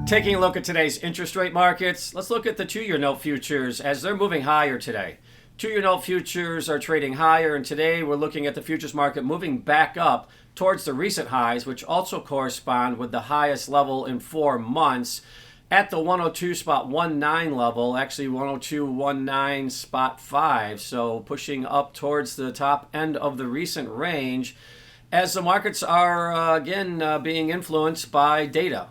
Taking a look at today's interest rate markets, let's look at the two-year note futures as they're moving higher today. Two-year note futures are trading higher, and today we're looking at the futures market moving back up towards the recent highs, which also correspond with the highest level in 4 months at the 102.19 level, actually 102.19.5, so pushing up towards the top end of the recent range as the markets are again being influenced by data.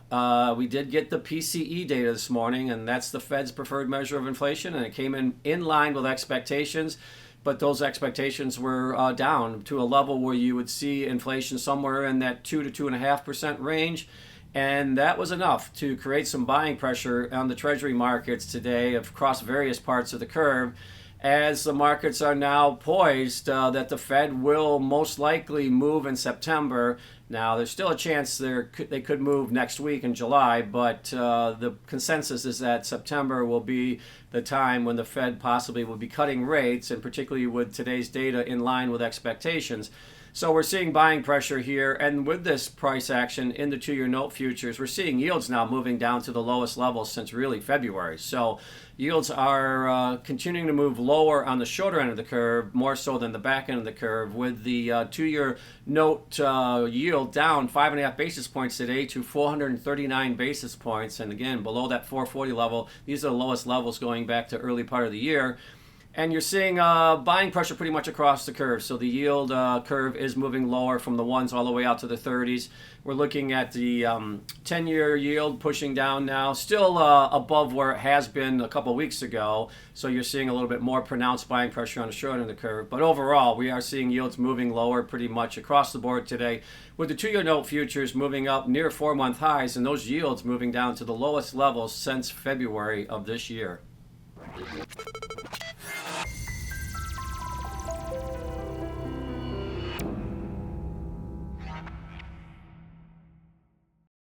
We did get the PCE data this morning, and that's the Fed's preferred measure of inflation, and it came in line with expectations, but those expectations were down to a level where you would see inflation somewhere in that 2 to 2.5% range. And that was enough to create some buying pressure on the treasury markets today across various parts of the curve, as the markets are now poised that the Fed will most likely move in September. Now, there's still a chance they could move next week in July, but the consensus is that September will be the time when the Fed possibly will be cutting rates, and particularly with today's data in line with expectations. So we're seeing buying pressure here, and with this price action in the two-year note futures, we're seeing yields now moving down to the lowest levels since really February. So yields are continuing to move lower on the shorter end of the curve, more so than the back end of the curve, with the two-year note yield down 5.5 basis points today to 439 basis points. And again, below that 440 level, these are the lowest levels going back to early part of the year. And you're seeing buying pressure pretty much across the curve. So the yield curve is moving lower from the ones all the way out to the 30s. We're looking at the 10-year yield pushing down now, still above where it has been a couple weeks ago. So you're seeing a little bit more pronounced buying pressure on the short end of the curve. But overall, we are seeing yields moving lower pretty much across the board today, with the two-year note futures moving up near 4-month highs, and those yields moving down to the lowest levels since February of this year.